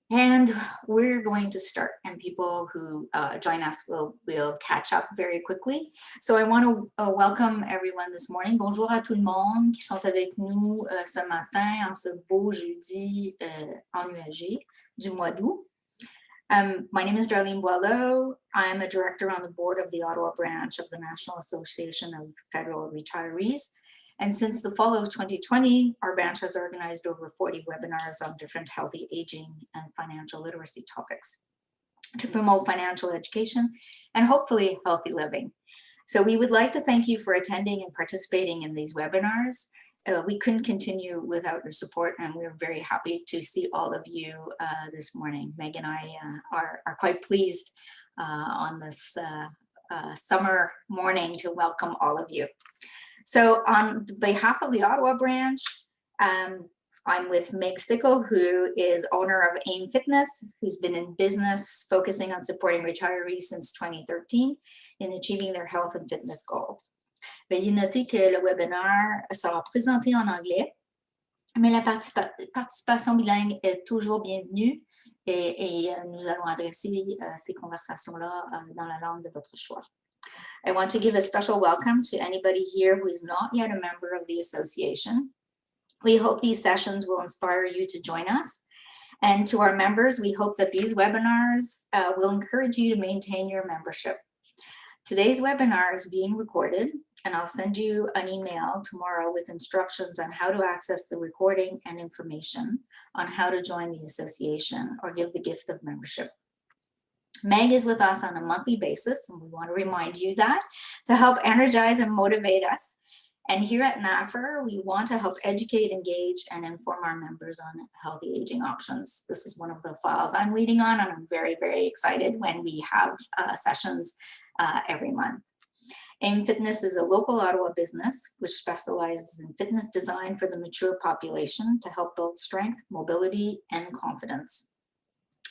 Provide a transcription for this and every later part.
And we're going to start, and people who join us will catch up very quickly. So I want to welcome everyone this morning. Bonjour à tout le monde qui sont avec nous ce matin en ce beau jeudi ennuagé du mois d'août. My name is Darlene Boileau. I am a director on the board of the Ottawa branch of the National Association of Federal Retirees. And since the fall of 2020, our branch has organized over 40 webinars on different healthy aging and financial literacy topics to promote financial education and hopefully healthy living. So we would like to thank you for attending and participating in these webinars. We couldn't continue without your support, and we're very happy to see all of you this morning. Meg and I are quite pleased on this summer morning to welcome all of you. So on behalf of the Ottawa branch, I'm with Meg Stickl, who is owner of AIM Fitness, who's been in business focusing on supporting retirees since 2013 in achieving their health and fitness goals. Veuillez noter que le webinaire sera présenté en anglais, mais la participation bilingue est toujours bienvenue et nous allons adresser ces conversations-là dans la langue de votre choix. I want to give a special welcome to anybody here who is not yet a member of the association. We hope these sessions will inspire you to join us. And to our members, we hope that these webinars will encourage you to maintain your membership. Today's webinar is being recorded, and I'll send you an email tomorrow with instructions on how to access the recording and information on how to join the association or give the gift of membership. Meg is with us on a monthly basis, and we want to remind you that to help energize and motivate us. And here at NAFR, we want to help educate, engage, and inform our members on healthy aging options. This is one of the files I'm leading on, and I'm very, very excited when we have sessions every month. AIM Fitness is a local Ottawa business which specializes in fitness design for the mature population to help build strength, mobility, and confidence.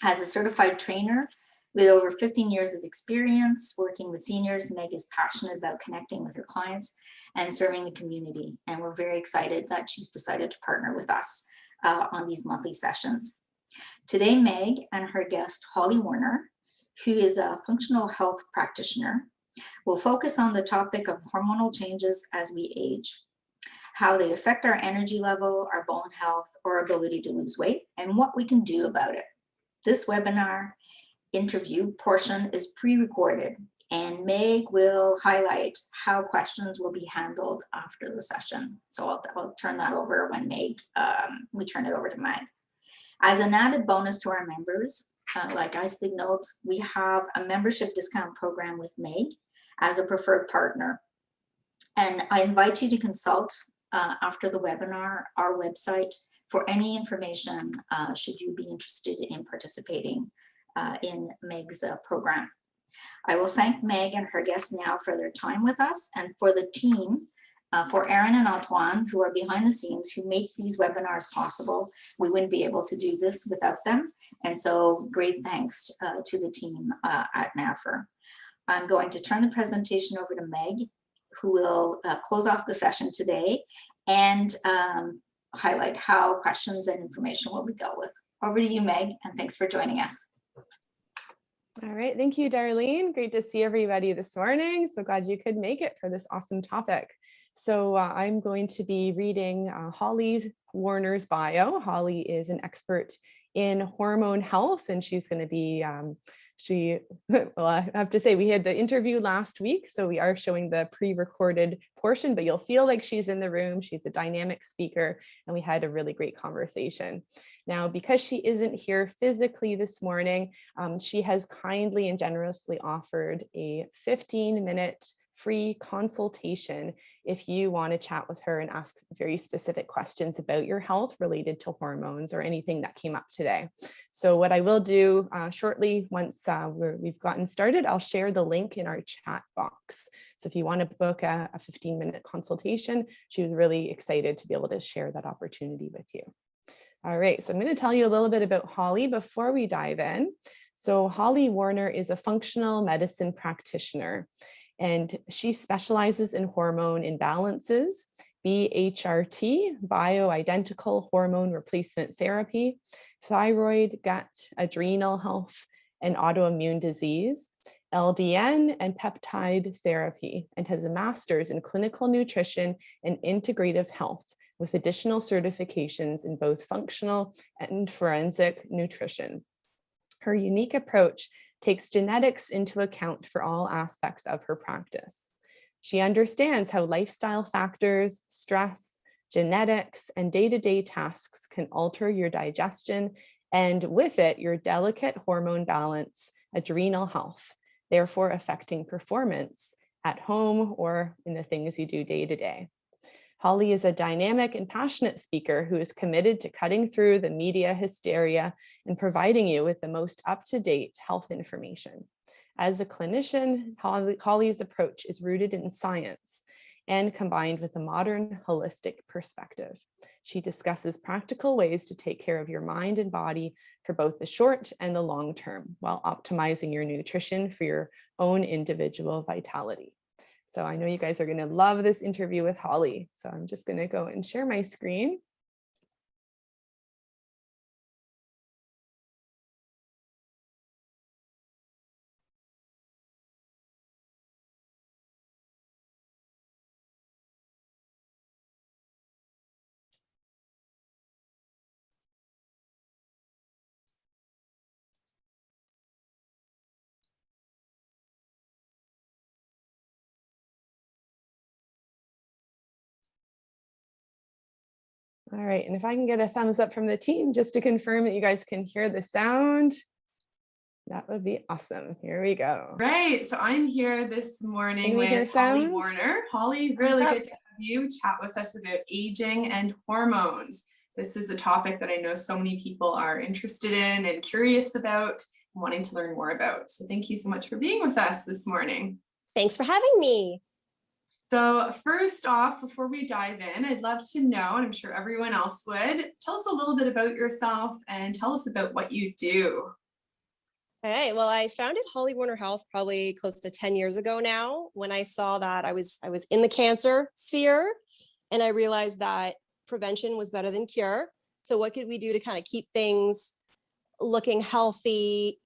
As a certified trainer, with over 15 years of experience working with seniors, Meg is passionate about connecting with her clients and serving the community. And we're very excited that she's decided to partner with us on these monthly sessions. Today, Meg and her guest, Holly Warner, who is a functional health practitioner, will focus on the topic of hormonal changes as we age, how they affect our energy level, our bone health, or ability to lose weight, and what we can do about it. This webinar interview portion is pre-recorded, and Meg will highlight how questions will be handled after the session. So I'll turn that over when we turn it over to Meg. As an added bonus to our members, like I signaled, we have a membership discount program with Meg as a preferred partner. And I invite you to consult after the webinar our website for any information should you be interested in participating in Meg's program. I will thank Meg and her guests now for their time with us, and for the team, for Aaron and Antoine, who are behind the scenes, who make these webinars possible. We wouldn't be able to do this without them. And so great thanks to the team at NAFR. I'm going to turn the presentation over to Meg, who will close off the session today and highlight how questions and information will be dealt with. Over to you, Meg, and thanks for joining us. All right, thank you, Darlene. Great to see everybody this morning. So glad you could make it for this awesome topic. So I'm going to be reading Holly Warner's bio. Holly is an expert in hormone health, and she's going to be, well, I have to say we had the interview last week, so we are showing the pre-recorded portion, but you'll feel like she's in the room. She's a dynamic speaker, and we had a really great conversation. Now, because she isn't here physically this morning, she has kindly and generously offered a 15-minute free consultation if you want to chat with her and ask very specific questions about your health related to hormones or anything that came up today. So what I will do shortly, once we've gotten started, I'll share the link in our chat box. So if you want to book a 15-minute consultation, she was really excited to be able to share that opportunity with you. All right, so I'm going to tell you a little bit about Holly before we dive in. So Holly Warner is a functional medicine practitioner, and she specializes in hormone imbalances, BHRT, bioidentical hormone replacement therapy, thyroid, gut, adrenal health, and autoimmune disease, LDN, and peptide therapy, and has a master's in clinical nutrition and integrative health with additional certifications in both functional and forensic nutrition. Her unique approach takes genetics into account for all aspects of her practice. She understands how lifestyle factors, stress, genetics, and day-to-day tasks can alter your digestion and with it, your delicate hormone balance, adrenal health, therefore affecting performance at home or in the things you do day to day. Holly is a dynamic and passionate speaker who is committed to cutting through the media hysteria and providing you with the most up-to-date health information. As a clinician, Holly's approach is rooted in science and combined with a modern holistic perspective. She discusses practical ways to take care of your mind and body for both the short and the long term, while optimizing your nutrition for your own individual vitality. So I know you guys are going to love this interview with Holly. So I'm just going to go and share my screen. All right, and if I can get a thumbs up from the team just to confirm that you guys can hear the sound, that would be awesome. Here we go. Right, so I'm here this morning with Holly Warner. Holly, really good to have you chat with us about aging and hormones. This is a topic that I know so many people are interested in and curious about and wanting to learn more about. So thank you so much for being with us this morning. Thanks for having me. So first off, before we dive in, I'd love to know, and I'm sure everyone else would, tell us a little bit about yourself and tell us about what you do. All right, well, I founded Holly Warner Health probably close to 10 years ago now, when I saw that I was in the cancer sphere, and I realized that prevention was better than cure. So what could we do to kind of keep things looking healthy?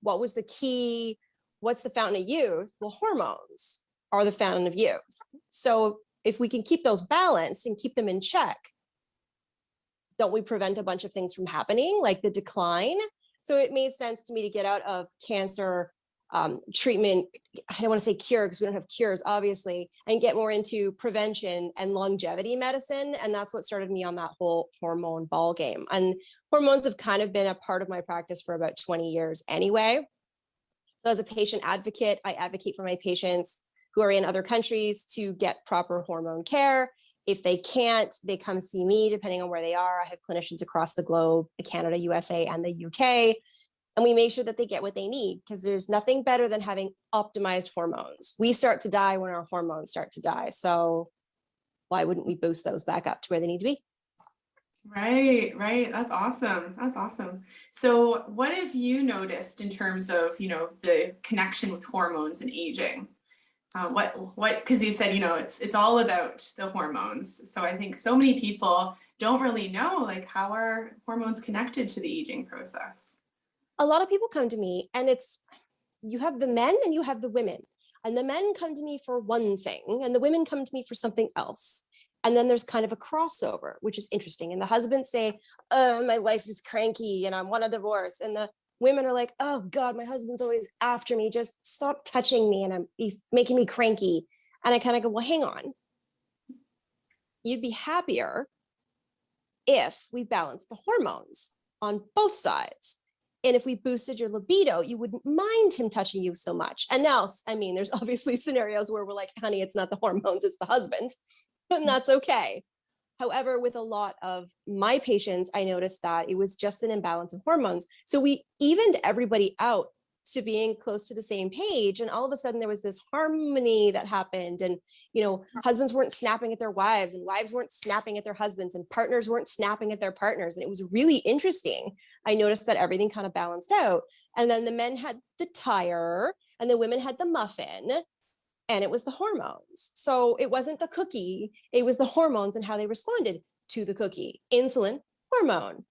What was the key? What's the fountain of youth? Well, hormones are the fountain of youth. So if we can keep those balanced and keep them in check, don't we prevent a bunch of things from happening, like the decline? So it made sense to me to get out of cancer treatment. I don't want to say cure because we don't have cures, obviously, and get more into prevention and longevity medicine. And that's what started me on that whole hormone ball game. And hormones have kind of been a part of my practice for about 20 years anyway. So as a patient advocate, I advocate for my patients who are in other countries to get proper hormone care. If they can't, they come see me, depending on where they are. I have clinicians across the globe, Canada, USA, and the UK. And we make sure that they get what they need, because there's nothing better than having optimized hormones. We start to die when our hormones start to die. So why wouldn't we boost those back up to where they need to be? Right, right. That's awesome. That's awesome. So what have you noticed in terms of, the connection with hormones and aging? Because you said, it's all about the hormones. So I think so many people don't really know, like, how are hormones connected to the aging process? A lot of people come to me, and you have the men and you have the women, and the men come to me for one thing and the women come to me for something else. And then there's kind of a crossover, which is interesting. And the husbands say, my wife is cranky and I want a divorce. And the women are like, oh God, my husband's always after me. Just stop touching me. And he's making me cranky. And I kind of go, well, hang on. You'd be happier if we balanced the hormones on both sides. And if we boosted your libido, you wouldn't mind him touching you so much. And now, I mean, there's obviously scenarios where we're like, honey, it's not the hormones, it's the husband. And that's okay. However, with a lot of my patients, I noticed that it was just an imbalance of hormones. So we evened everybody out to being close to the same page. And all of a sudden there was this harmony that happened. And, husbands weren't snapping at their wives, and wives weren't snapping at their husbands, and partners weren't snapping at their partners. And it was really interesting. I noticed that everything kind of balanced out. And then the men had the tire and the women had the muffin. And it was the hormones. So it wasn't the cookie, it was the hormones and how they responded to the cookie. Insulin, hormone.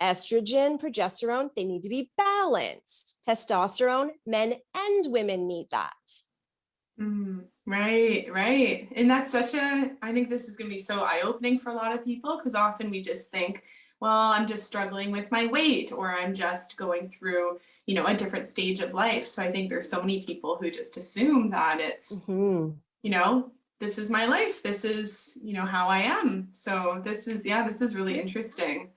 Estrogen, progesterone, they need to be balanced. Testosterone, men and women need that. Right, right. And that's I think this is going to be so eye-opening for a lot of people, because often we just think, well, I'm just struggling with my weight, or I'm just going through, a different stage of life. So I think there's so many people who just assume that it's, this is my life. This is, how I am. So this is really interesting.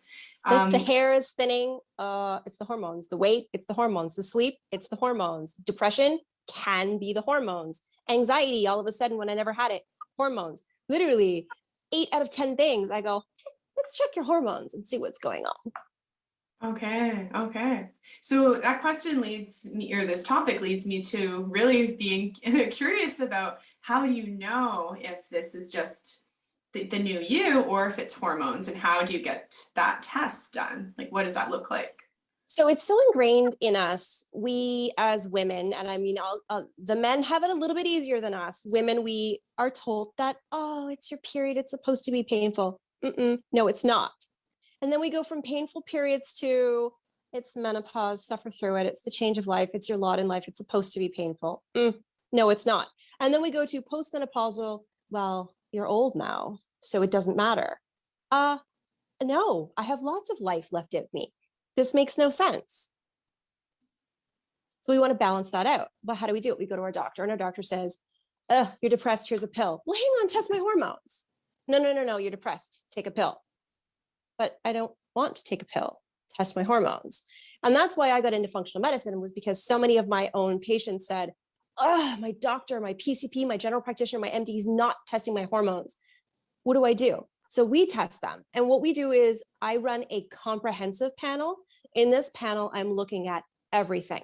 The hair is thinning, it's the hormones. The weight, it's the hormones. The sleep, it's the hormones. Depression can be the hormones. Anxiety, all of a sudden when I never had it, hormones. Literally 8 out of 10 things I go, let's check your hormones and see what's going on. Okay. So that question leads me, or this topic leads me to really being curious about, how do you know if this is just the new you, or if it's hormones, and how do you get that test done? Like, what does that look like? So it's so ingrained in us, we as women, and I mean, the men have it a little bit easier than us. Women, we are told that, oh, it's your period, it's supposed to be painful. No, it's not. And then we go from painful periods to, it's menopause, suffer through it, it's the change of life, it's your lot in life, it's supposed to be painful. No, it's not. And then we go to postmenopausal, well, you're old now, so it doesn't matter. No, I have lots of life left in me. This makes no sense. So we want to balance that out. But how do we do it? We go to our doctor, and our doctor says, you're depressed, here's a pill. Well, hang on, test my hormones. No, you're depressed, take a pill. But I don't want to take a pill, test my hormones. And that's why I got into functional medicine, was because so many of my own patients said, my doctor, my PCP, my general practitioner, my MD is not testing my hormones. What do I do? So we test them. And what we do is I run a comprehensive panel. In this panel, I'm looking at everything.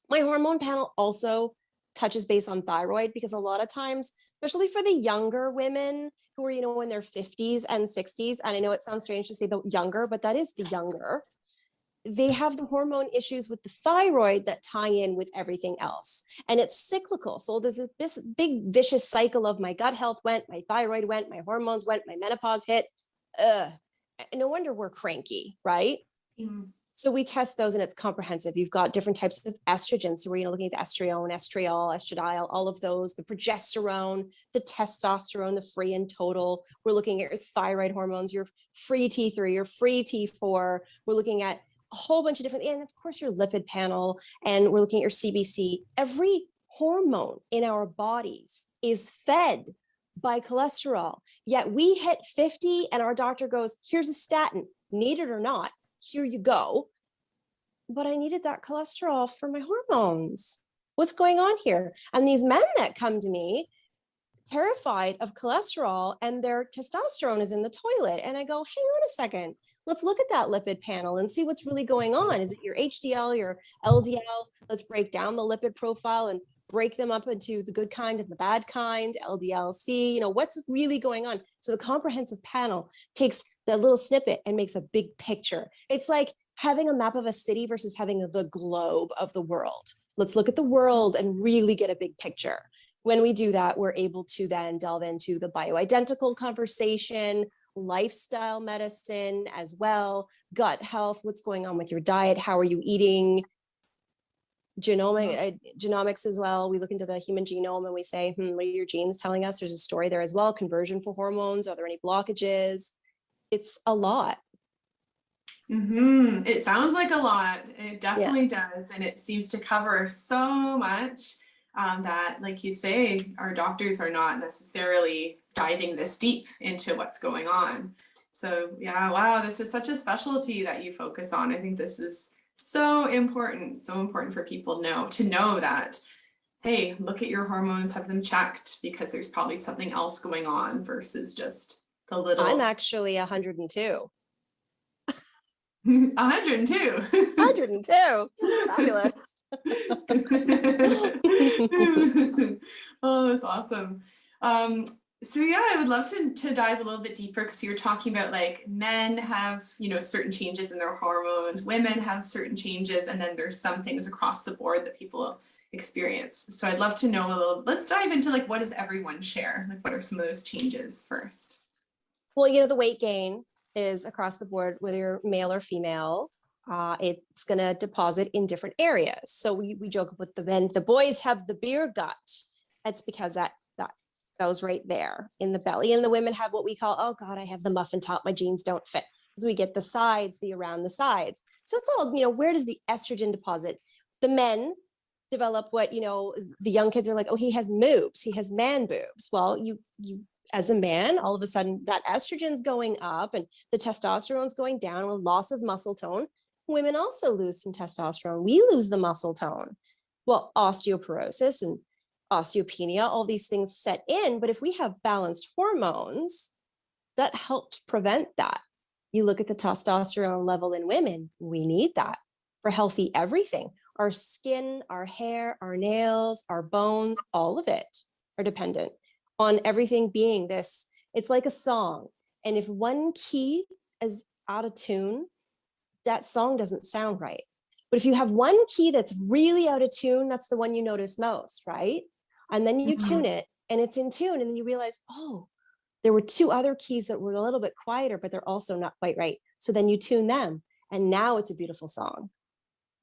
My hormone panel also touches base on thyroid, because a lot of times, especially for the younger women who are, in their 50s and 60s, and I know it sounds strange to say the younger, but that is the younger, they have the hormone issues with the thyroid that tie in with everything else. And it's cyclical. So there's this big vicious cycle of my gut health went, my thyroid went, my hormones went, my menopause hit. No wonder we're cranky, right? So we test those, and it's comprehensive. You've got different types of estrogens. So we're looking at the estrione, estriol, estradiol, all of those, the progesterone, the testosterone, the free and total. We're looking at your thyroid hormones, your free T3, your free T4. We're looking at a whole bunch of different, and of course your lipid panel, and we're looking at your CBC. Every hormone in our bodies is fed by cholesterol. Yet we hit 50 and our doctor goes, here's a statin, need it or not, here you go. But I needed that cholesterol for my hormones. What's going on here? And these men that come to me terrified of cholesterol, and their testosterone is in the toilet. And I go, hang on a second. Let's look at that lipid panel and see what's really going on. Is it your HDL, your LDL? Let's break down the lipid profile and break them up into the good kind and the bad kind, LDL-C, what's really going on? So the comprehensive panel takes that little snippet and makes a big picture. It's like having a map of a city versus having the globe of the world. Let's look at the world and really get a big picture. When we do that, we're able to then delve into the bioidentical conversation, lifestyle medicine as well, gut health, what's going on with your diet, how are you eating, genomics as well. We look into the human genome and we say, what are your genes telling us? There's a story there as well. Conversion for hormones. Are there any blockages? It's a lot. It sounds like a lot. It definitely does. And it seems to cover so much that, like you say, our doctors are not necessarily diving this deep into what's going on. So yeah, wow, this is such a specialty that you focus on. I think this is so important for people to know that, hey, look at your hormones, have them checked, because there's probably something else going on versus just the little. I'm actually 102. 102. 102. Fabulous. Oh, that's awesome. So yeah, I would love to dive a little bit deeper, because you were talking about like men have, certain changes in their hormones, women have certain changes, and then there's some things across the board that people experience. So I'd love to know a little, let's dive into like, what does everyone share? Like, what are some of those changes first? Well, the weight gain, is across the board, whether you're male or female, it's going to deposit in different areas. So we joke with the men, the boys have the beer gut. That's because that goes right there in the belly. And the women have what we call, oh God, I have the muffin top, my jeans don't fit. So we get the sides, the around the sides. So it's all, where does the estrogen deposit? The men develop what, the young kids are like, oh, he has moobs, he has man boobs. Well, you as a man, all of a sudden that estrogen's going up and the testosterone's going down with loss of muscle tone. Women also lose some testosterone. We lose the muscle tone. Well, osteoporosis and osteopenia, all these things set in. But if we have balanced hormones, that helps prevent that. You look at the testosterone level in women, we need that for healthy everything. Our skin, our hair, our nails, our bones, all of it are dependent on everything being this. It's like a song. And if one key is out of tune, that song doesn't sound right. But if you have one key that's really out of tune, that's the one you notice most, right? And then you tune it and it's in tune. And then you realize, oh, there were two other keys that were a little bit quieter, but they're also not quite right. So then you tune them and now it's a beautiful song.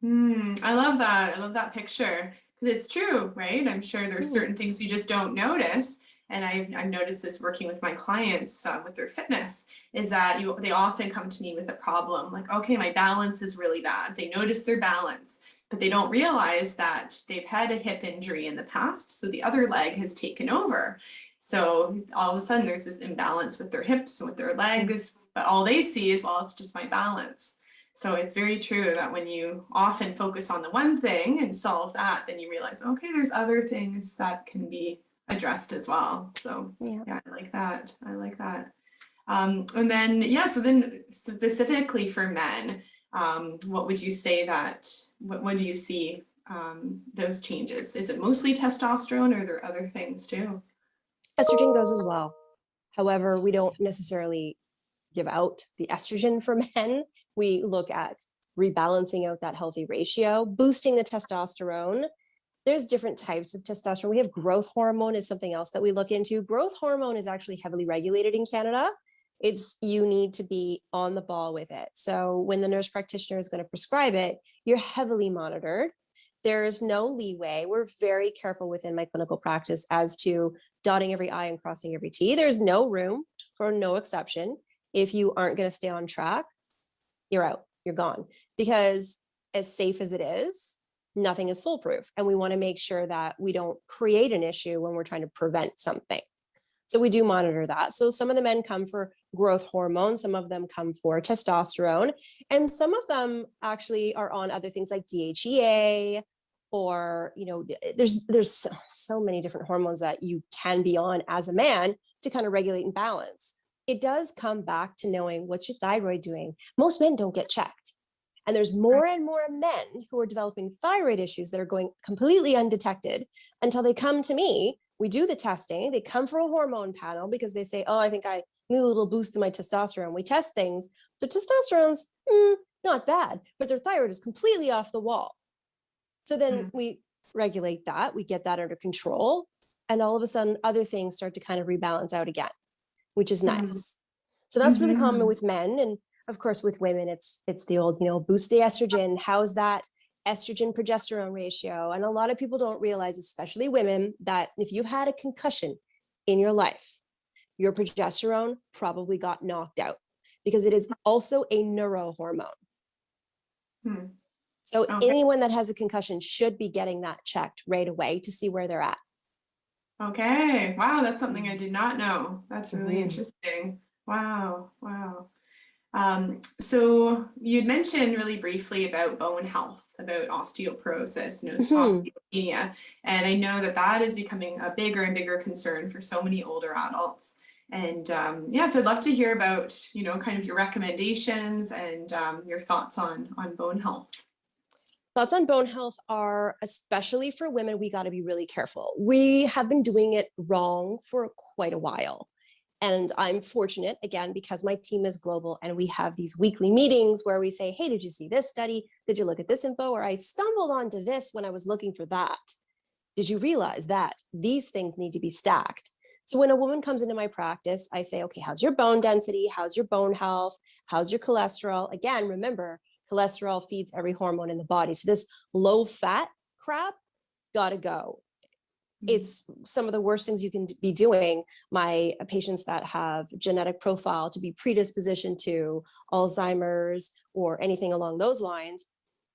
I love that. I love that picture because it's true, right? I'm sure there's certain things you just don't notice. And I've noticed this working with my clients with their fitness is that they often come to me with a problem like, okay, my balance is really bad. They notice their balance, but they don't realize that they've had a hip injury in the past. So the other leg has taken over. So all of a sudden there's this imbalance with their hips and with their legs, but all they see is, well, it's just my balance. So it's very true that when you often focus on the one thing and solve that, then you realize, okay, there's other things that can be addressed as well. So yeah, I like that. I like that. And then, so then specifically for men, what would you say that, what do you see those changes? Is it mostly testosterone or are there other things too? Estrogen goes as well. However, we don't necessarily give out the estrogen for men. We look at rebalancing out that healthy ratio, boosting the testosterone. There's different types of testosterone. We have growth hormone is something else that we look into. Growth hormone is actually heavily regulated in Canada. You need to be on the ball with it. So when the nurse practitioner is going to prescribe it, you're heavily monitored. There's no leeway. We're very careful within my clinical practice as to dotting every I and crossing every T. There's no room for no exception. If you aren't going to stay on track, you're out, you're gone. Because as safe as it is, nothing is foolproof. And we want to make sure that we don't create an issue when we're trying to prevent something. So we do monitor that. So some of the men come for growth hormone, some of them come for testosterone, and some of them actually are on other things like DHEA, or, there's so many different hormones that you can be on as a man to kind of regulate and balance. It does come back to knowing what's your thyroid doing. Most men don't get checked. And there's more and more men who are developing thyroid issues that are going completely undetected until they come to me. We do the testing. They come for a hormone panel because they say, oh, I think I need a little boost in my testosterone. We test things. The testosterone's not bad, but their thyroid is completely off the wall. So then we regulate that. We get that under control. And all of a sudden, other things start to kind of rebalance out again, which is nice. So that's really common with men. And of course, with women, it's the old, boost the estrogen. How's that estrogen progesterone ratio? And a lot of people don't realize, especially women, that if you've had a concussion in your life, your progesterone probably got knocked out because it is also a neurohormone. So anyone that has a concussion should be getting that checked right away to see where they're at. Okay. Wow. That's something I did not know. That's really interesting. Wow. Wow. So you'd mentioned really briefly about bone health, about osteoporosis, osteopenia, and I know that is becoming a bigger and bigger concern for so many older adults. And so I'd love to hear about, kind of your recommendations and your thoughts on bone health. Thoughts on bone health are, especially for women, we got to be really careful. We have been doing it wrong for quite a while. And I'm fortunate, again, because my team is global and we have these weekly meetings where we say, hey, did you see this study? Did you look at this info? Or I stumbled onto this when I was looking for that. Did you realize that these things need to be stacked? So when a woman comes into my practice, I say, okay, how's your bone density? How's your bone health? How's your cholesterol? Again, remember, cholesterol feeds every hormone in the body. So this low fat crap gotta go. It's some of the worst things you can be doing. My patients that have genetic profile to be predisposition to Alzheimer's or anything along those lines,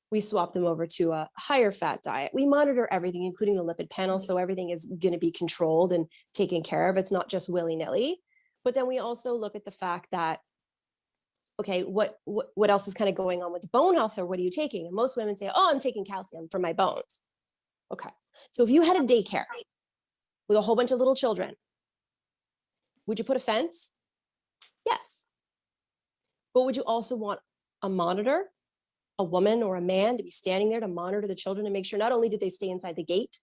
we swap them over to a higher fat diet. We monitor everything, including the lipid panel. So everything is going to be controlled and taken care of. It's not just willy-nilly. But then we also look at the fact that, okay, what else is kind of going on with the bone health, or what are you taking? And most women say, oh, I'm taking calcium for my bones. Okay. So if you had a daycare with a whole bunch of little children, would you put a fence? Yes. But would you also want a monitor, a woman or a man to be standing there to monitor the children and make sure not only did they stay inside the gate,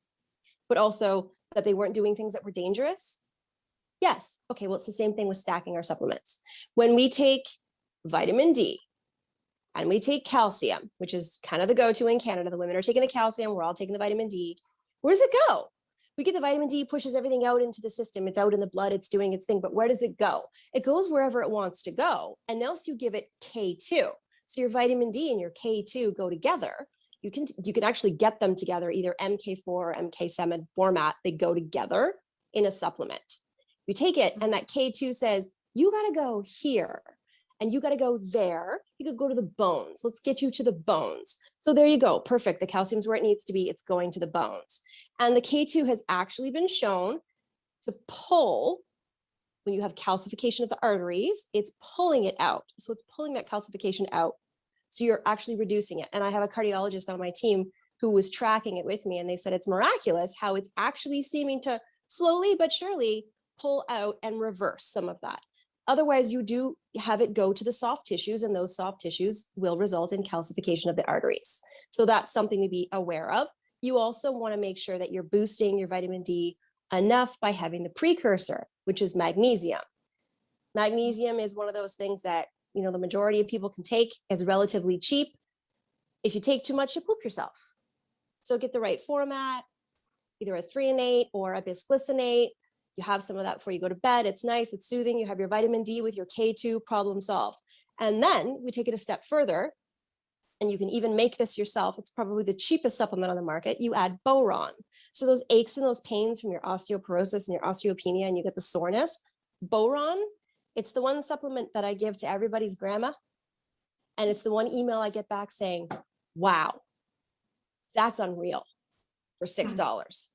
but also that they weren't doing things that were dangerous? Yes. Okay, well, it's the same thing with stacking our supplements. When we take vitamin D and we take calcium, which is kind of the go-to in Canada, the women are taking the calcium, we're all taking the vitamin D. Where does it go? We get the vitamin D, pushes everything out into the system. It's out in the blood, it's doing its thing, but where does it go? It goes wherever it wants to go. And else you give it K2. So your vitamin D and your K2 go together. You can actually get them together, either MK4 or MK7 format. They go together in a supplement. You take it and that K2 says, you got to go here and you got to go there. You could go to the bones. Let's get you to the bones. So there you go. Perfect. The calcium's where it needs to be. It's going to the bones. And the K2 has actually been shown to pull, when you have calcification of the arteries, it's pulling it out. So it's pulling that calcification out. So you're actually reducing it. And I have a cardiologist on my team who was tracking it with me, and they said it's miraculous how it's actually seeming to slowly but surely pull out and reverse some of that. Otherwise, you do have it go to the soft tissues, and those soft tissues will result in calcification of the arteries. So that's something to be aware of. You also want to make sure that you're boosting your vitamin D enough by having the precursor, which is magnesium. Magnesium is one of those things that, you know, the majority of people can take. It's relatively cheap. If you take too much, you poop yourself. So get the right format, either a 3-in-8 or a bisglycinate. You have some of that before you go to bed. It's nice, it's soothing. You have your vitamin D with your K2, problem solved. And then we take it a step further, and you can even make this yourself. It's probably the cheapest supplement on the market. You add boron. So those aches and those pains from your osteoporosis and your osteopenia, and you get the soreness, boron, it's the one supplement that I give to everybody's grandma. And it's the one email I get back saying, wow, that's unreal for $6.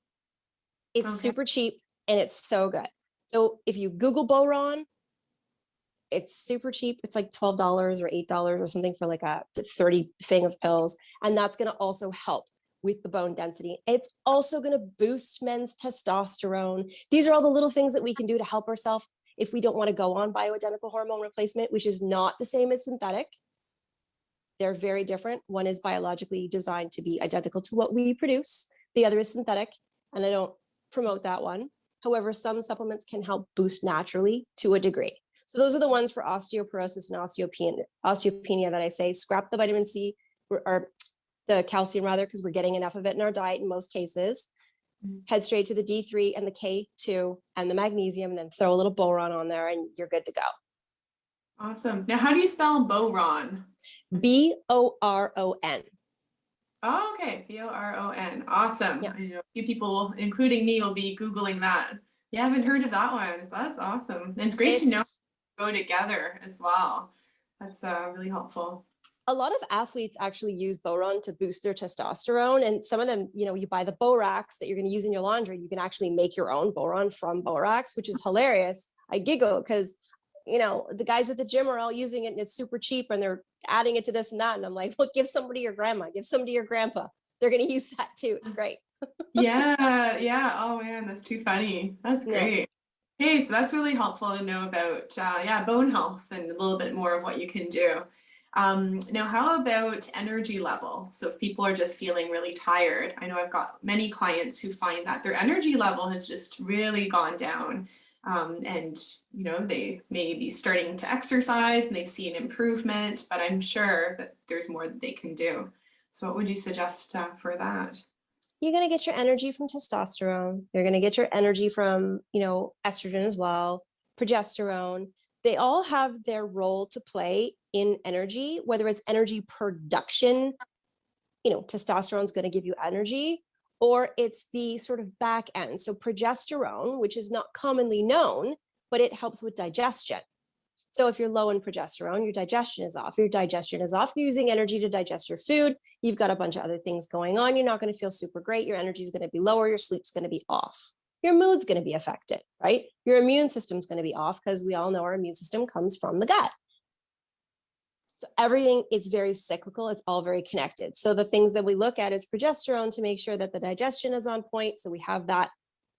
It's super cheap and it's so good. So if you Google boron, it's super cheap. It's like $12 or $8 or something for like a 30 thing of pills. And that's going to also help with the bone density. It's also going to boost men's testosterone. These are all the little things that we can do to help ourselves if we don't want to go on bioidentical hormone replacement, which is not the same as synthetic. They're very different. One is biologically designed to be identical to what we produce. The other is synthetic, and I don't promote that one. However, some supplements can help boost naturally to a degree. So those are the ones for osteoporosis and osteopenia that I say scrap the vitamin C or the calcium rather, because we're getting enough of it in our diet in most cases. Head straight to the D3 and the K2 and the magnesium, and then throw a little boron on there and you're good to go. Awesome. Now, how do you spell boron? B-O-R-O-N. Oh, okay. B-O-R-O-N. Awesome. Yeah. I know a few people, including me, will be Googling that. You haven't heard of that one. So that's awesome. And it's great to know go together as well. That's really helpful. A lot of athletes actually use boron to boost their testosterone. And some of them, you know, you buy the borax that you're going to use in your laundry. You can actually make your own boron from borax, which is hilarious. I giggle because, you know, the guys at the gym are all using it and it's super cheap and they're adding it to this and that. And I'm like, look, give somebody your grandma, give somebody your grandpa. They're going to use that too. It's great. Yeah. Yeah. Oh man, that's too funny. That's great. Yeah. Hey, so that's really helpful to know about, bone health and a little bit more of what you can do. Now, how about energy level? So if people are just feeling really tired, I know I've got many clients who find that their energy level has just really gone down. And, you know, they may be starting to exercise and they see an improvement, but I'm sure that there's more that they can do. So what would you suggest for that? You're going to get your energy from testosterone. You're going to get your energy from, estrogen as well, progesterone. They all have their role to play in energy, whether it's energy production, testosterone is going to give you energy, or it's the sort of back end. So progesterone, which is not commonly known, but it helps with digestion. So if you're low in progesterone, your digestion is off. Your digestion is off. You're using energy to digest your food. You've got a bunch of other things going on. You're not going to feel super great. Your energy is going to be lower. Your sleep's going to be off. Your mood's going to be affected, right? Your immune system's going to be off because we all know our immune system comes from the gut. So everything, it's very cyclical. It's all very connected. So the things that we look at is progesterone to make sure that the digestion is on point. So we have that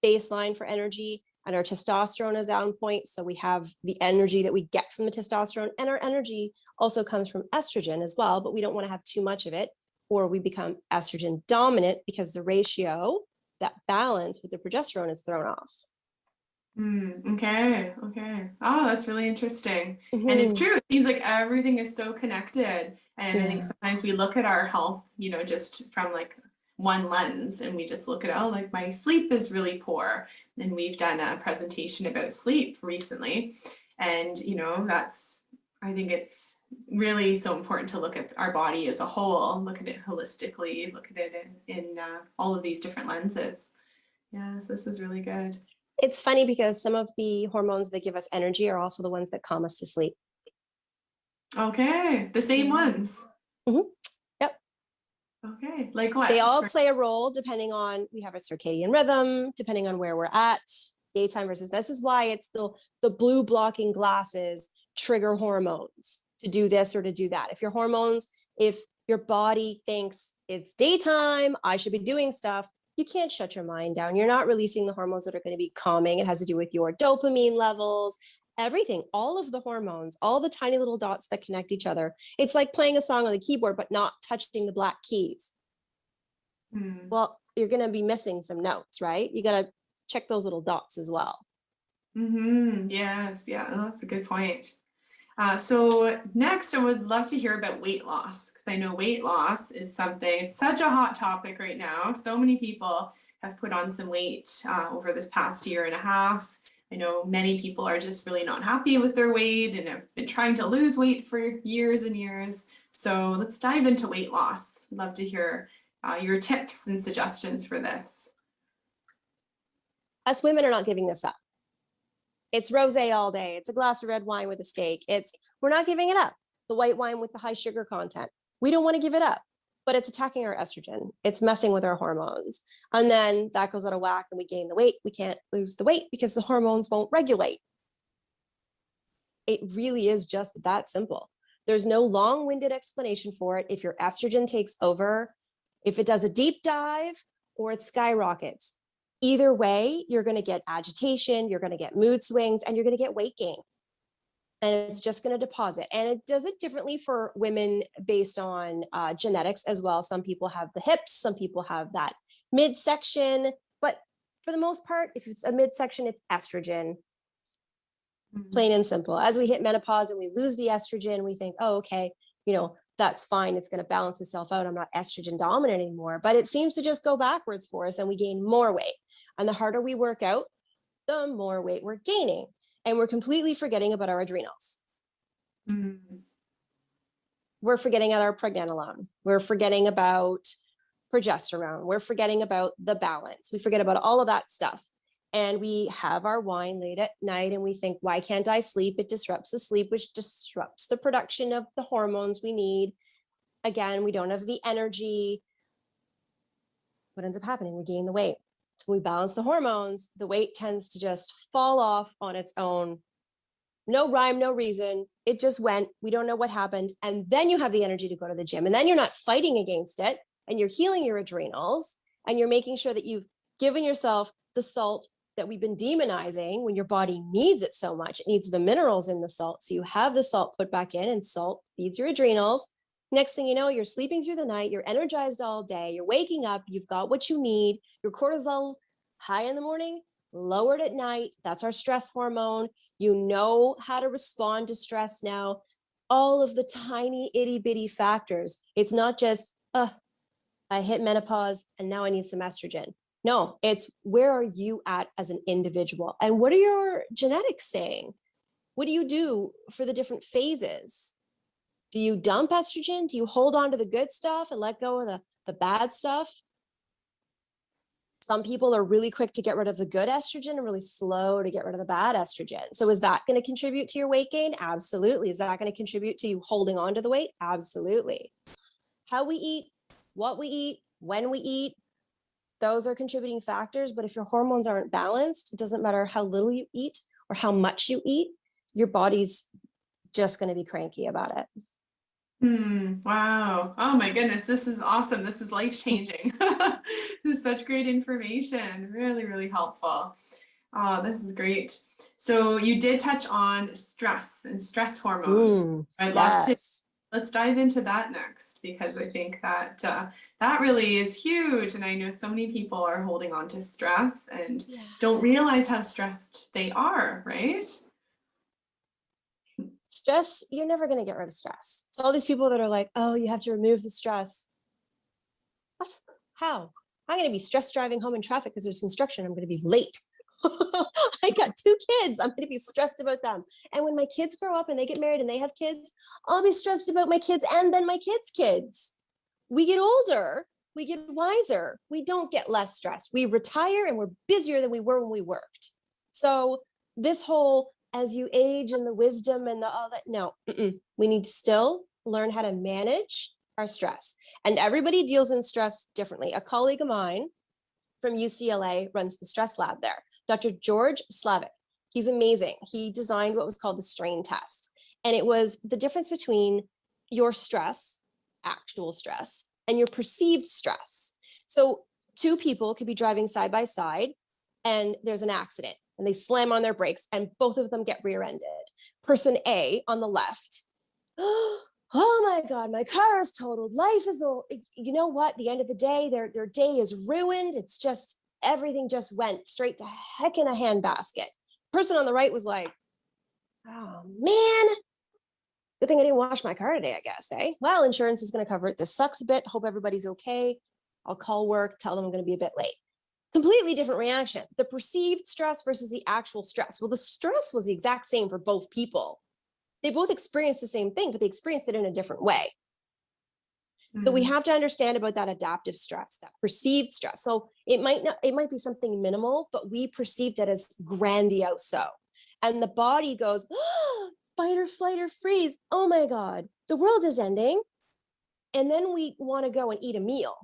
baseline for energy, and our testosterone is on point. So we have the energy that we get from the testosterone, and our energy also comes from estrogen as well, but we don't want to have too much of it, or we become estrogen dominant because the ratio, that balance with the progesterone is thrown off. Okay. Oh, that's really interesting. And it's true. It seems like everything is so connected. And I think sometimes we look at our health, just from like one lens, and we just look at, oh, like my sleep is really poor. And we've done a presentation about sleep recently. And, I think it's really so important to look at our body as a whole, look at it holistically, look at it in all of these different lenses. Yes, this is really good. It's funny because some of the hormones that give us energy are also the ones that calm us to sleep. Okay, the same ones. Yep. Okay, like what? They all play a role depending on, we have a circadian rhythm, depending on where we're at, daytime versus, this is why it's the blue blocking glasses trigger hormones to do this or to do that. If your body thinks it's daytime, I should be doing stuff, you can't shut your mind down. You're not releasing the hormones that are going to be calming. It has to do with your dopamine levels, everything, all of the hormones, all the tiny little dots that connect each other. It's like playing a song on the keyboard, but not touching the black keys. Well, you're going to be missing some notes, right? You got to check those little dots as well. Yes. Yeah. That's a good point. So next, I would love to hear about weight loss, because I know weight loss is it's such a hot topic right now. So many people have put on some weight over this past year and a half. I know many people are just really not happy with their weight and have been trying to lose weight for years and years. So let's dive into weight loss. I'd love to hear your tips and suggestions for this. Us women are not giving this up. It's rosé all day. It's a glass of red wine with a steak. We're not giving it up. The white wine with the high sugar content. We don't want to give it up, but it's attacking our estrogen. It's messing with our hormones. And then that goes out of whack and we gain the weight. We can't lose the weight because the hormones won't regulate. It really is just that simple. There's no long-winded explanation for it. If your estrogen takes over, if it does a deep dive or it skyrockets, either way, you're going to get agitation, you're going to get mood swings, and you're going to get weight gain. And it's just going to deposit. And it does it differently for women based on genetics as well. Some people have the hips, some people have that midsection. But for the most part, if it's a midsection, it's estrogen. Plain and simple. As we hit menopause and we lose the estrogen, we think, oh, okay, that's fine. It's going to balance itself out. I'm not estrogen dominant anymore, but it seems to just go backwards for us and we gain more weight. And the harder we work out, the more weight we're gaining. And we're completely forgetting about our adrenals. We're forgetting about our pregnenolone. We're forgetting about progesterone. We're forgetting about the balance. We forget about all of that stuff. And we have our wine late at night and we think, why can't I sleep? It disrupts the sleep, which disrupts the production of the hormones we need. Again, we don't have the energy. What ends up happening? We gain the weight. So when we balance the hormones, the weight tends to just fall off on its own. No rhyme, no reason. It just went. We don't know what happened. And then you have the energy to go to the gym. And then you're not fighting against it. And you're healing your adrenals. And you're making sure that you've given yourself the salt that we've been demonizing when your body needs it so much. It needs the minerals in the salt. So you have the salt put back in, and salt feeds your adrenals. Next thing you know, you're sleeping through the night, you're energized all day, you're waking up, you've got what you need, your cortisol high in the morning, lowered at night. That's our stress hormone. You know how to respond to stress now. All of the tiny itty bitty factors. It's not just, I hit menopause and now I need some estrogen. No, it's where are you at as an individual? And what are your genetics saying? What do you do for the different phases? Do you dump estrogen? Do you hold on to the good stuff and let go of the bad stuff? Some people are really quick to get rid of the good estrogen and really slow to get rid of the bad estrogen. So is that going to contribute to your weight gain? Absolutely. Is that going to contribute to you holding on to the weight? Absolutely. How we eat, what we eat, when we eat, those are contributing factors. But if your hormones aren't balanced, it doesn't matter how little you eat or how much you eat, your body's just going to be cranky about it. Wow. Oh my goodness. This is awesome. This is life-changing. This is such great information. Really, really helpful. Oh, this is great. So you did touch on stress and stress hormones. I'd love to, let's dive into that next, because I think that that really is huge. And I know so many people are holding on to stress and don't realize how stressed they are, right? Stress, you're never going to get rid of stress. So all these people that are like, oh, you have to remove the stress. What? How? I'm going to be stress driving home in traffic because there's construction. I'm going to be late. I got 2 kids. I'm going to be stressed about them. And when my kids grow up and they get married and they have kids, I'll be stressed about my kids and then my kids' kids. We get older, we get wiser. We don't get less stressed. We retire and we're busier than we were when we worked. So this whole as you age and the wisdom and all that, no, we need to still learn how to manage our stress. And everybody deals in stress differently. A colleague of mine from UCLA runs the stress lab there, Dr. George Slavic. He's amazing. He designed what was called the strain test. And it was the difference between your stress, actual stress, and your perceived stress. So 2 people could be driving side by side and there's an accident and they slam on their brakes and both of them get rear-ended. Person A on the left, oh my God, my car is totaled. Life is, you know what? The end of the day, their day is ruined. It's just, everything just went straight to heck in a handbasket. Person on the right was like, oh man, good thing I didn't wash my car today, I guess, eh? Well, insurance is going to cover it. This sucks a bit. Hope everybody's okay. I'll call work, tell them I'm going to be a bit late. Completely different reaction. The perceived stress versus the actual stress. Well, the stress was the exact same for both people. They both experienced the same thing, but they experienced it in a different way. So we have to understand about that adaptive stress, that perceived stress. So it might be something minimal, but we perceived it as grandiose. And the body goes, oh, fight or flight or freeze. Oh my God, the world is ending. And then we want to go and eat a meal.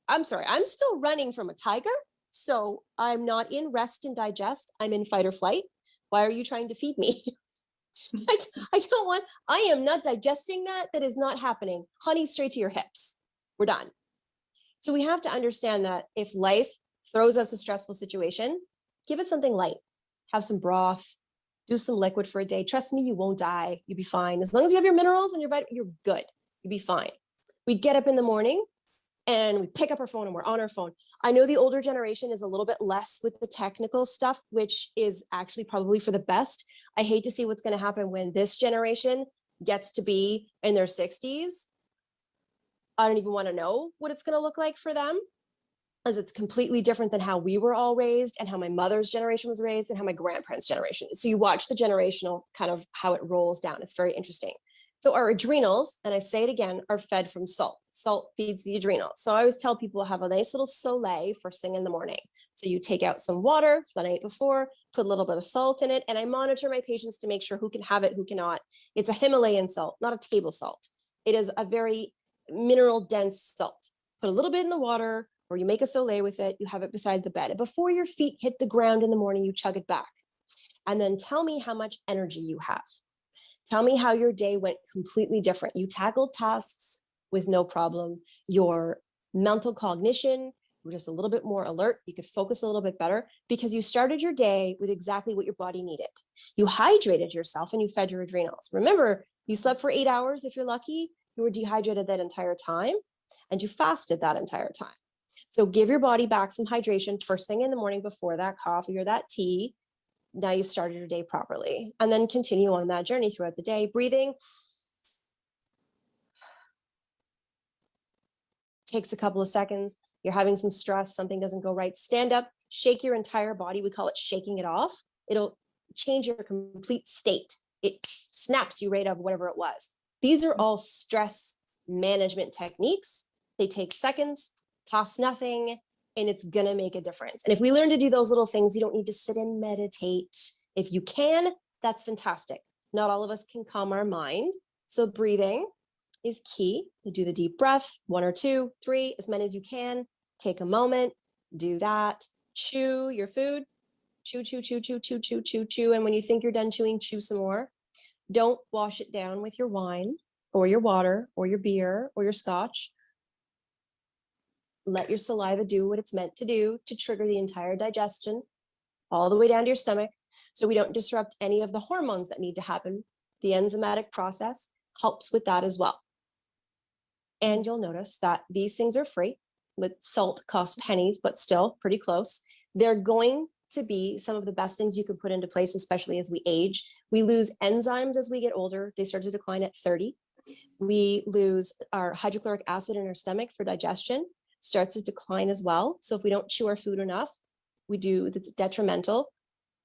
I'm sorry, I'm still running from a tiger. So I'm not in rest and digest. I'm in fight or flight. Why are you trying to feed me? I am not digesting that. That is not happening. Honey, straight to your hips. We're done. So we have to understand that if life throws us a stressful situation, give it something light. Have some broth, do some liquid for a day. Trust me, you won't die. You'll be fine. As long as you have your minerals in your body, you're good. You'll be fine. We get up in the morning and we pick up our phone and we're on our phone. I know the older generation is a little bit less with the technical stuff, which is actually probably for the best. I hate to see what's going to happen when this generation gets to be in their 60s. I don't even want to know what it's going to look like for them, as it's completely different than how we were all raised and how my mother's generation was raised and how my grandparents' generation is. So you watch the generational kind of how it rolls down. It's very interesting. So our adrenals, and I say it again, are fed from salt. Salt feeds the adrenals. So I always tell people have a nice little soleil first thing in the morning. So you take out some water the night before, put a little bit of salt in it, and I monitor my patients to make sure who can have it, who cannot. It's a Himalayan salt, not a table salt. It is a very mineral dense salt. Put a little bit in the water, or you make a soleil with it, you have it beside the bed. And before your feet hit the ground in the morning, you chug it back. And then tell me how much energy you have. Tell me how your day went completely different. You tackled tasks with no problem. Your mental cognition were just a little bit more alert. You could focus a little bit better because you started your day with exactly what your body needed. You hydrated yourself and you fed your adrenals. Remember, you slept for 8 hours if you're lucky. You were dehydrated that entire time and you fasted that entire time. So give your body back some hydration first thing in the morning before that coffee or that tea. Now you've started your day properly, and then continue on that journey throughout the day, breathing. takes a couple of seconds. You're having some stress, something doesn't go right. Stand up, shake your entire body. We call it shaking it off. It'll change your complete state. It snaps you right out of whatever it was. These are all stress management techniques. They take seconds, cost nothing, and it's gonna make a difference. And if we learn to do those little things, you don't need to sit and meditate. If you can, that's fantastic. Not all of us can calm our mind. So breathing is key. You do the deep breath, 1 or 2, 3, as many as you can. Take a moment, do that. Chew your food. Chew, chew, chew, chew, chew, chew, chew, chew. And when you think you're done chewing, chew some more. Don't wash it down with your wine or your water or your beer or your scotch. Let your saliva do what it's meant to do to trigger the entire digestion all the way down to your stomach, so we don't disrupt any of the hormones that need to happen. The enzymatic process helps with that as well. And you'll notice that these things are free. With salt costs pennies, but still pretty close. They're going to be some of the best things you can put into place, especially as we age. We lose enzymes as we get older. They start to decline at 30. We lose our hydrochloric acid in our stomach for digestion, starts to decline as well. So if we don't chew our food enough, it's detrimental.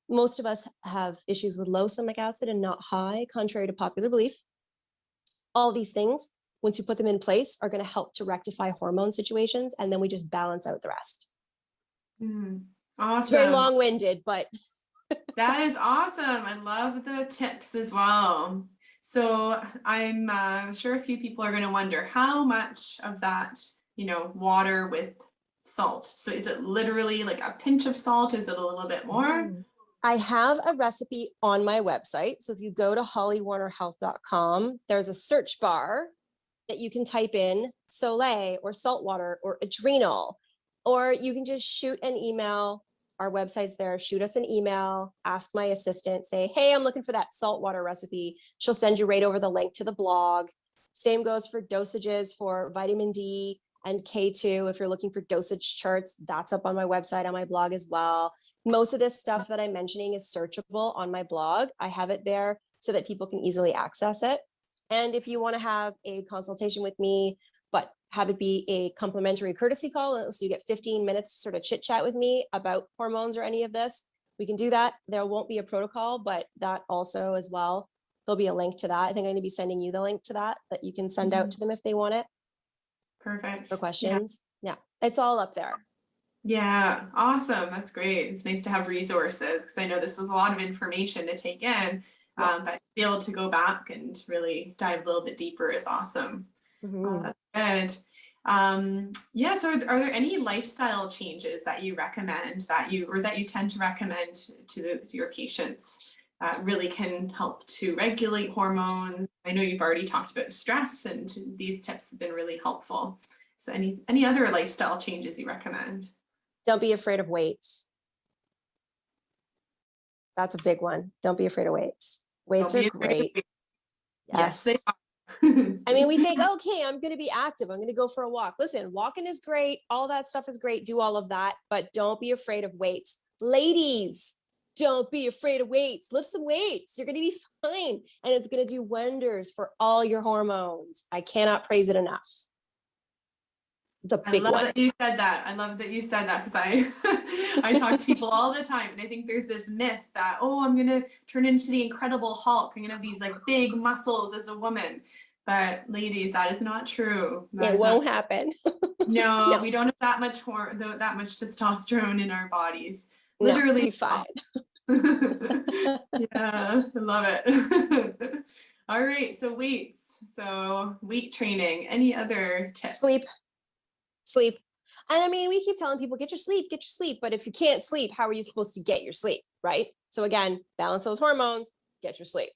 Most of us have issues with low stomach acid and not high, contrary to popular belief. All these things, once you put them in place, are going to help to rectify hormone situations, and then we just balance out the rest. Awesome. It's very long-winded, but that is awesome. I love the tips as well. So I'm sure a few people are going to wonder how much of that, water with salt. So is it literally like a pinch of salt? Is it a little bit more? I have a recipe on my website. So if you go to hollywarnerhealth.com, there's a search bar that you can type in Soleil or saltwater or adrenal, or you can just shoot an email. Our website's there. Shoot us an email, ask my assistant, say, hey, I'm looking for that saltwater recipe. She'll send you right over the link to the blog. Same goes for dosages for vitamin D and K2. If you're looking for dosage charts, that's up on my website, on my blog as well. Most of this stuff that I'm mentioning is searchable on my blog. I have it there so that people can easily access it. And if you want to have a consultation with me, but have it be a complimentary courtesy call, so you get 15 minutes to sort of chit chat with me about hormones or any of this, we can do that. There won't be a protocol, but that also as well, there'll be a link to that. I think I'm going to be sending you the link to that you can send out to them if they want it. Perfect. For questions. Yeah, it's all up there. Yeah, awesome. That's great. It's nice to have resources because I know this is a lot of information to take in, but to be able to go back and really dive a little bit deeper is awesome. That's good. So are there any lifestyle changes that you recommend that you tend to recommend to your patients that really can help to regulate hormones? I know you've already talked about stress, and these tips have been really helpful. So any other lifestyle changes you recommend? Don't be afraid of weights. That's a big one. Don't be afraid of weights. Weights are great. Yes, they are. I mean, we think, okay, I'm going to be active. I'm going to go for a walk. Listen, walking is great. All that stuff is great. Do all of that, but don't be afraid of weights. Ladies, don't be afraid of weights. Lift some weights. You're going to be fine. And it's going to do wonders for all your hormones. I cannot praise it enough. It's a big one. I love that you said that. I love that you said that because I talk to people all the time, and I think there's this myth that, oh, I'm going to turn into the Incredible Hulk. I'm going to have these like big muscles as a woman. But ladies, that is not true. It won't happen. No, we don't have that much testosterone in our bodies. Literally. No, fine. Yeah, I love it. All right, so weights. So weight training. Any other tips? Sleep. And I mean, we keep telling people, get your sleep. But if you can't sleep, how are you supposed to get your sleep, right? So again, balance those hormones, get your sleep.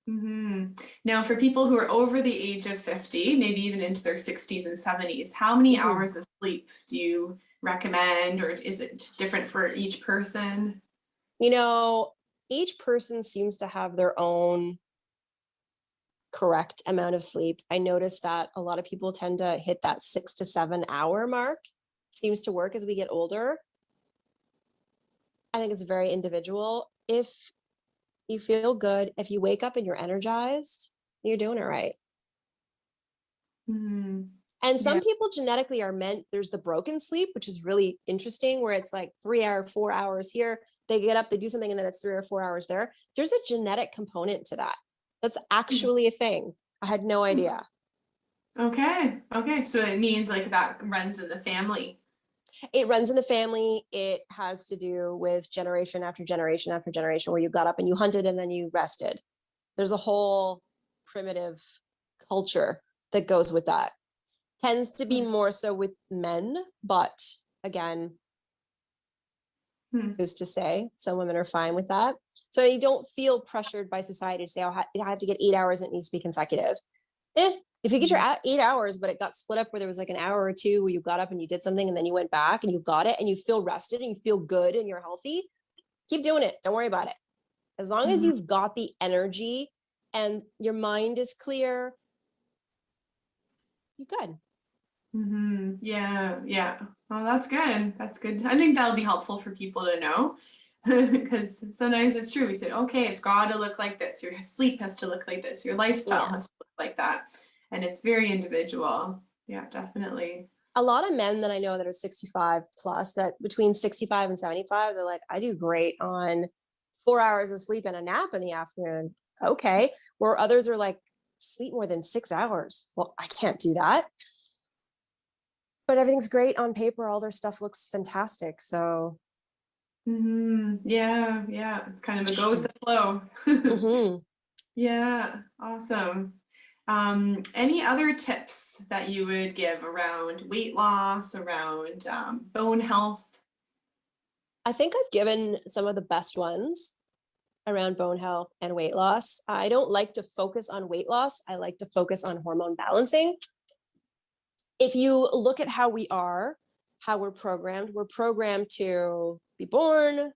Now, for people who are over the age of 50, maybe even into their 60s and 70s, how many hours of sleep do you recommend, or is it different for each person? Each person seems to have their own correct amount of sleep. I noticed that a lot of people tend to hit that 6 to 7 hour mark. Seems to work as we get older. I think it's very individual. If you feel good, if you wake up and you're energized, you're doing it right. And And some Yeah. people genetically are meant, there's the broken sleep, which is really interesting, where it's like 3 hour, 4 hours here. They get up, they do something, and then it's 3 or 4 hours there. There's a genetic component to that. That's actually a thing. I had no idea. Okay. Okay. So it means like that runs in the family. It runs in the family. It has to do with generation after generation after generation, where you got up and you hunted and then you rested. There's a whole primitive culture that goes with that. Tends to be more so with men, but again, who's to say? Some women are fine with that. So you don't feel pressured by society to say, oh, I have to get 8 hours and it needs to be consecutive. If you get your 8 hours, but it got split up where there was like an hour or two where you got up and you did something and then you went back and you got it and you feel rested and you feel good and you're healthy, keep doing it. Don't worry about it. As long as you've got the energy and your mind is clear, you're good. Yeah, yeah. Well, that's good. That's good. I think that'll be helpful for people to know, because sometimes it's true. We say, okay, it's got to look like this. Your sleep has to look like this. Your lifestyle has to look like that. And it's very individual. Yeah, definitely. A lot of men that I know that are 65 plus, that between 65 and 75, they're like, I do great on 4 hours of sleep and a nap in the afternoon. Okay. Where others are like, sleep more than 6 hours. Well, I can't do that. But everything's great on paper. All their stuff looks fantastic. So yeah, it's kind of a go with the flow. Yeah, awesome. Any other tips that you would give around weight loss, around bone health? I think I've given some of the best ones around bone health and weight loss. I don't like to focus on weight loss. I like to focus on hormone balancing. If you look at how we are, how we're programmed to be born,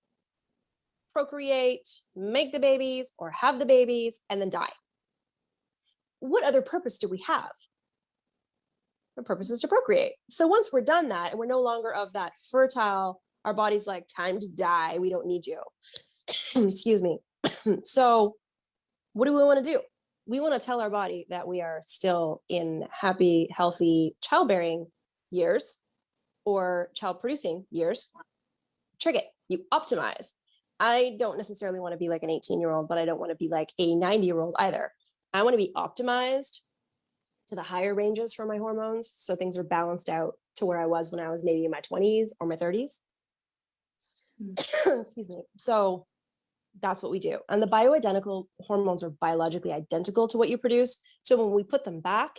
procreate, make the babies, or have the babies, and then die. What other purpose do we have? The purpose is to procreate. So once we're done that, and we're no longer of that fertile, our body's like, time to die, we don't need you. Excuse me. So what do we want to do? We want to tell our body that we are still in happy, healthy childbearing years or child producing years. Trick it. You optimize. I don't necessarily want to be like an 18-year-old, but I don't want to be like a 90-year-old either. I want to be optimized to the higher ranges for my hormones. So things are balanced out to where I was when I was maybe in my 20s or my 30s. Excuse me. So that's what we do. And the bioidentical hormones are biologically identical to what you produce. So when we put them back,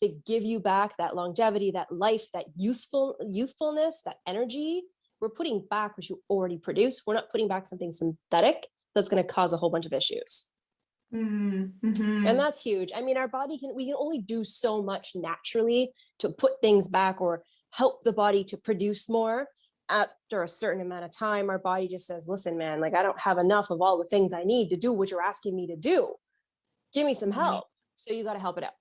they give you back that longevity, that life, that youthfulness, that energy. We're putting back what you already produce. We're not putting back something synthetic that's going to cause a whole bunch of issues. And that's huge. I mean, our body we can only do so much naturally to put things back or help the body to produce more. After a certain amount of time, our body just says, listen, man, like I don't have enough of all the things I need to do what you're asking me to do. Give me some help. So you got to help it out.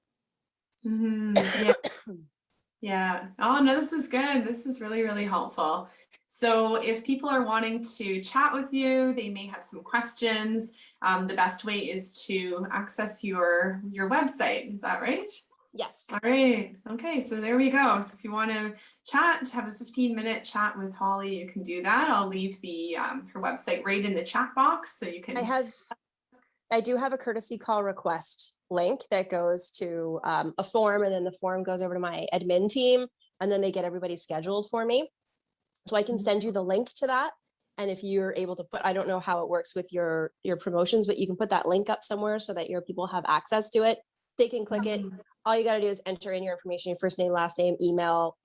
Yeah. Oh, no, this is good. This is really, really helpful. So if people are wanting to chat with you, they may have some questions. The best way is to access your website. Is that right? Yes. All right. Okay. So there we go. So if you want to chat, have a 15-minute chat with Holly, you can do that. I'll leave the her website right in the chat box so you can. I do have a courtesy call request link that goes to a form, and then the form goes over to my admin team, and then they get everybody scheduled for me. So I can send you the link to that. And if you're able to I don't know how it works with your promotions, but you can put that link up somewhere so that your people have access to it. They can click it. All you got to do is enter in your information, your first name, last name, email,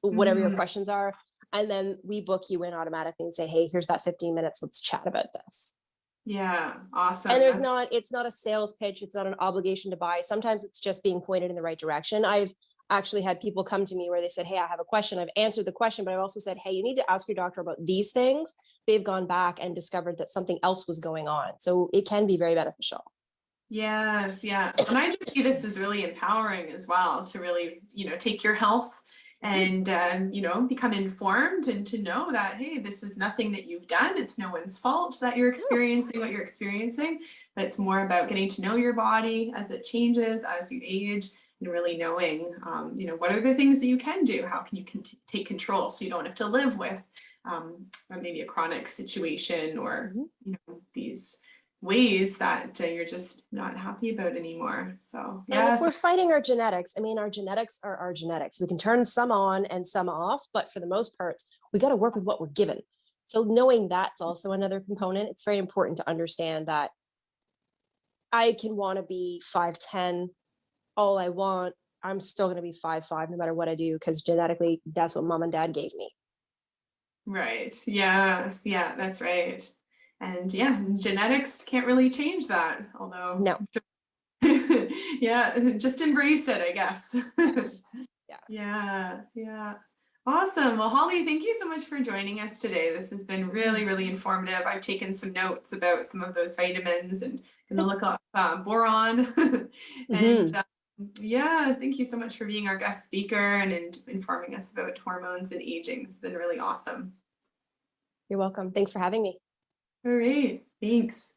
whatever your questions are. And then we book you in automatically and say, hey, here's that 15 minutes. Let's chat about this. Yeah, awesome. And it's not a sales pitch. It's not an obligation to buy. Sometimes it's just being pointed in the right direction. I've actually had people come to me where they said, hey, I have a question. I've answered the question, but I've also said, hey, you need to ask your doctor about these things. They've gone back and discovered that something else was going on. So it can be very beneficial. Yes, yeah. And I just see this as really empowering as well to really, take your health and, become informed and to know that, hey, this is nothing that you've done. It's no one's fault that you're experiencing what you're experiencing, but it's more about getting to know your body as it changes, as you age, and really knowing, what are the things that you can do? How can you take control so you don't have to live with or maybe a chronic situation or, these ways that you're just not happy about anymore. So And yeah. if we're fighting our genetics, I mean, our genetics are our genetics. We can turn some on and some off, but for the most parts, we got to work with what we're given. So knowing that's also another component. It's very important to understand that I can want to be 5'10", all I want. I'm still going to be 5'5" no matter what I do, because genetically, that's what mom and dad gave me. Right. Yes. Yeah, that's right. And yeah, genetics can't really change that. Although, No. yeah, just embrace it, I guess. Yes. Yes. Yeah. Yeah. Awesome. Well, Holly, thank you so much for joining us today. This has been really, really informative. I've taken some notes about some of those vitamins and going to look up boron. And yeah, thank you so much for being our guest speaker and informing us about hormones and aging. It's been really awesome. You're welcome. Thanks for having me. All right. Thanks.